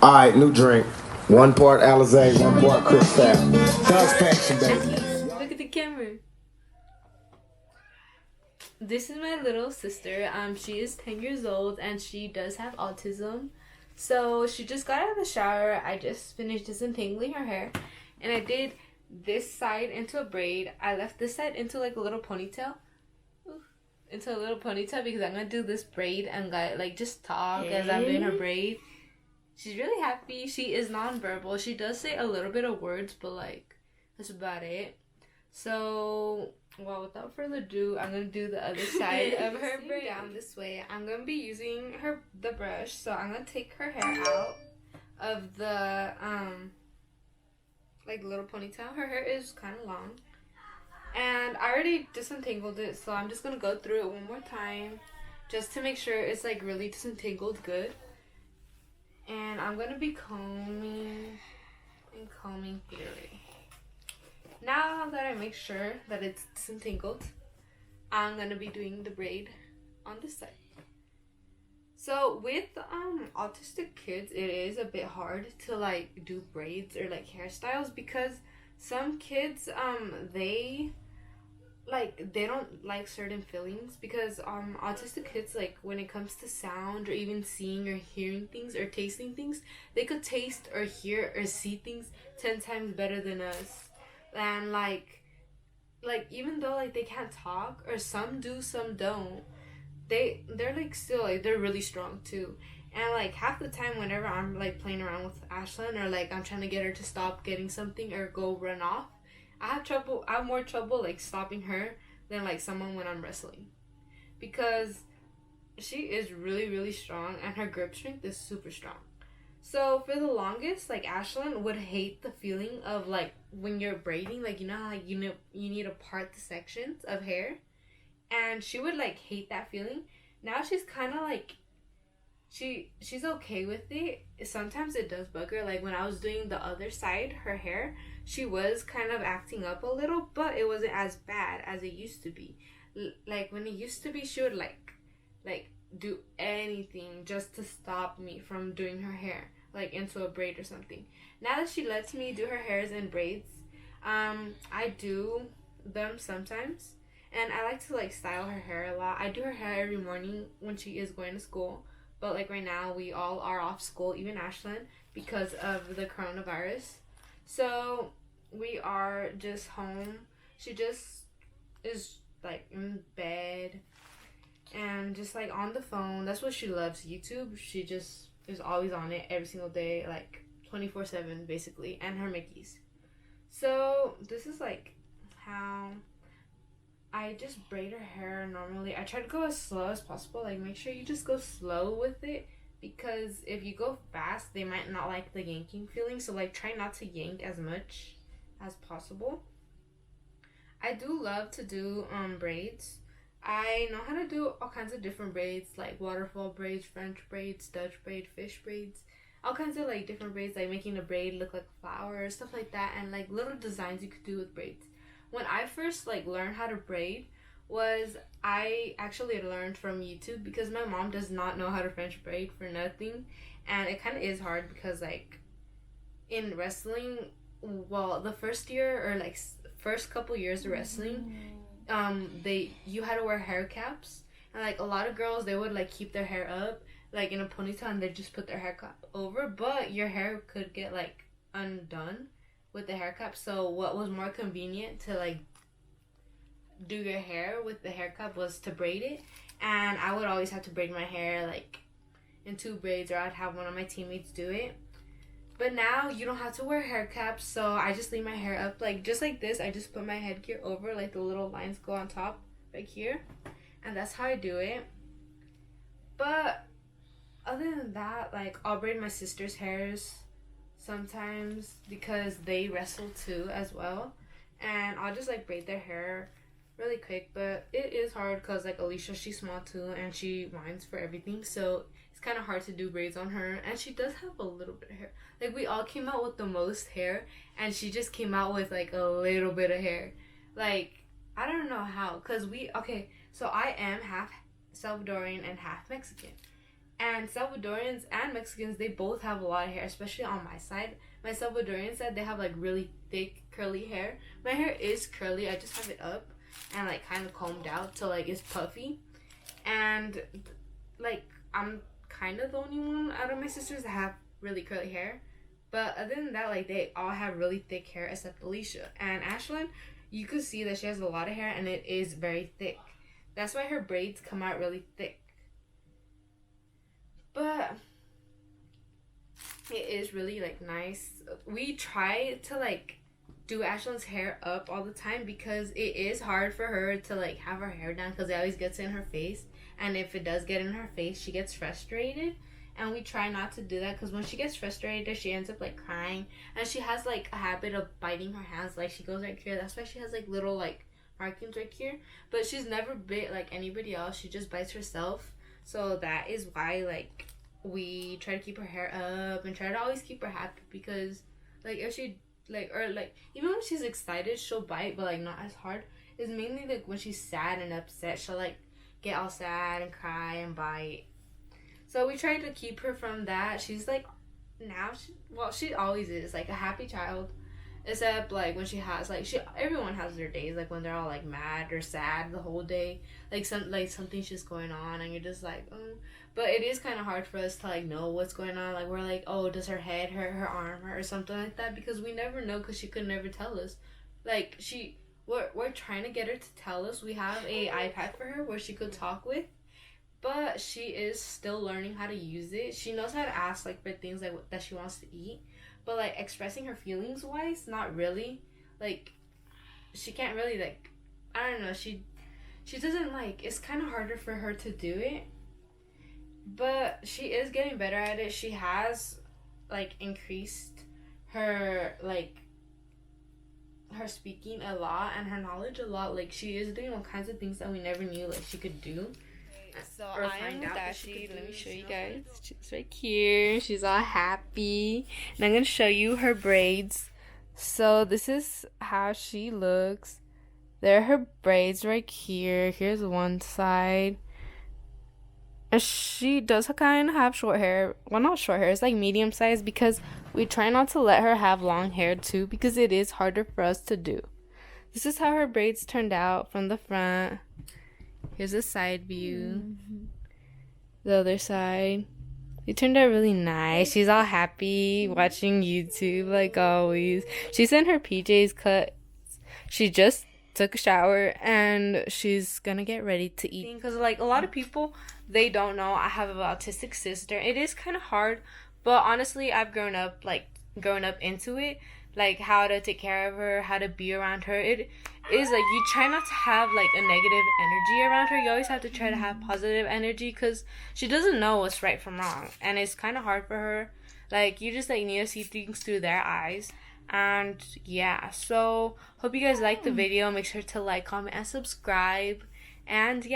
Alright, new drink. 1 part Alize, 1 part Cristal. Dust passion, baby. Look at the camera. This is my little sister. She is 10 years old and she does have autism. So she just got out of the shower. I just finished disentangling her hair. And I did this side into a braid. I left this side into like a little ponytail. Into a little ponytail because I'm going to do this braid and like just talk as I'm doing her braid. She's really happy. She is nonverbal. She does say a little bit of words, but like that's about it. So, well, without further ado, I'm gonna do the other side of her braid down this way. I'm gonna be using the brush. So I'm gonna take her hair out of the like little ponytail. Her hair is kind of long, and I already disentangled it. So I'm just gonna go through it one more time, just to make sure it's like really disentangled good. And I'm going to be combing here. Now that I make sure that it's disentangled, I'm going to be doing the braid on this side. So with autistic kids, it is a bit hard to like do braids or like hairstyles because some kids they don't like certain feelings because autistic kids, like when it comes to sound or even seeing or hearing things or tasting things, they could taste or hear or see things 10 times better than us. And like even though like they can't talk, or some do, some don't, they're like still like they're really strong too. And like half the time whenever I'm like playing around with Ashlyn or like I'm trying to get her to stop getting something or go run off, I have more trouble like stopping her than like someone when I'm wrestling, because she is really, really strong and her grip strength is super strong. So for the longest, like Ashlyn would hate the feeling of like when you're braiding, like you know how like you need to part the sections of hair, and she would like hate that feeling. Now she's kind of like she's okay with it. Sometimes it does bug her. Like when I was doing the other side, her hair, she was kind of acting up a little, but it wasn't as bad as it used to be. Like when it used to be, she would like do anything just to stop me from doing her hair, like into a braid or something. Now that she lets me do her hairs in braids, I do them sometimes, and I like to like style her hair a lot. I do her hair every morning when she is going to school. But like right now, we all are off school, even Ashlyn, because of the coronavirus. So we are just home. She just is like in bed and just like on the phone. That's what she loves, YouTube. She just is always on it every single day, like 24/7 basically, and her Mickeys. So this is like how I just braid her hair normally. I try to go as slow as possible. Like, make sure you just go slow with it, because if you go fast, they might not like the yanking feeling. So, like, try not to yank as much as possible. I do love to do braids. I know how to do all kinds of different braids, like waterfall braids, French braids, Dutch braid, fish braids. All kinds of, like, different braids, like making a braid look like a flower, stuff like that. And, like, little designs you could do with braids. When I first like learned how to braid, was I actually learned from YouTube, because my mom does not know how to French braid for nothing, and it kind of is hard because like in wrestling, well, the first year or like first couple years of wrestling, you had to wear hair caps, and like a lot of girls, they would like keep their hair up like in a ponytail and they just put their hair cap over, but your hair could get like undone with the hair cap. So what was more convenient to like do your hair with the hair cap was to braid it, and I would always have to braid my hair like in 2 braids, or I'd have one of my teammates do it. But now you don't have to wear hair caps, so I just leave my hair up like just like this. I just put my headgear over, like the little lines go on top right here, and that's how I do it. But other than that, like I'll braid my sister's hairs sometimes because they wrestle too as well, and I'll just like braid their hair really quick. But it is hard because like Alicia, she's small too and she whines for everything, so it's kind of hard to do braids on her. And she does have a little bit of hair. Like we all came out with the most hair, and she just came out with like a little bit of hair. Like I don't know how, because so I am half Salvadorian and half Mexican. And Salvadorians and Mexicans, they both have a lot of hair, especially on my side. My Salvadorian side, they have like really thick curly hair. My hair is curly, I just have it up and like kind of combed out, so like it's puffy. And like I'm kind of the only one out of my sisters that have really curly hair. But other than that, like they all have really thick hair except Alicia. And Ashlyn, you could see that she has a lot of hair and it is very thick. That's why her braids come out really thick. But it is really like nice. We try to like do Ashlyn's hair up all the time because it is hard for her to like have her hair down because it always gets in her face. And if it does get in her face, she gets frustrated. And we try not to do that because when she gets frustrated, she ends up like crying. And she has like a habit of biting her hands. Like she goes right here. That's why she has like little like markings right here. But she's never bit like anybody else. She just bites herself. So that is why like we try to keep her hair up and try to always keep her happy, because like if she like, or like even when she's excited she'll bite, but like not as hard. It's mainly like when she's sad and upset, she'll like get all sad and cry and bite. So we try to keep her from that. She's like now she always is like a happy child, except like when she has like everyone has their days, like when they're all like mad or sad the whole day, like something's just going on and you're just like but it is kind of hard for us to like know what's going on. Like we're like, oh, does her head hurt, her arm hurt, or something like that, because we never know because she could never tell us. Like we're trying to get her to tell us. We have a iPad for her where she could talk with, but she is still learning how to use it. She knows how to ask like for things like that she wants to eat, but like expressing her feelings wise, not really. Like she can't really like, I don't know, she doesn't like, it's kind of harder for her to do it, but she is getting better at it. She has like increased her like her speaking a lot and her knowledge a lot. Like she is doing all kinds of things that we never knew like she could do. So Or I find am out with that she Ashley. could Let do me show it, you so. guys. She's right here. She's all happy. And I'm going to show you her braids. So this is how she looks. There are her braids right here. Here's one side. And she does kind of have short hair. Well, not short hair. It's like medium size because we try not to let her have long hair too, because it is harder for us to do. This is how her braids turned out from the front. Here's a side view. The other side. It turned out really nice. She's all happy watching YouTube like always. She's in her PJs cut. She just took a shower and she's gonna get ready to eat. Because like a lot of people, they don't know I have an autistic sister. It is kind of hard, but honestly I've grown up into it, like how to take care of her, how to be around her. It is like you try not to have like a negative energy around her. You always have to try to have positive energy because she doesn't know what's right from wrong, and it's kind of hard for her. Like you just like need to see things through their eyes. And yeah, so hope you guys liked the video. Make sure to like, comment, and subscribe. And yeah.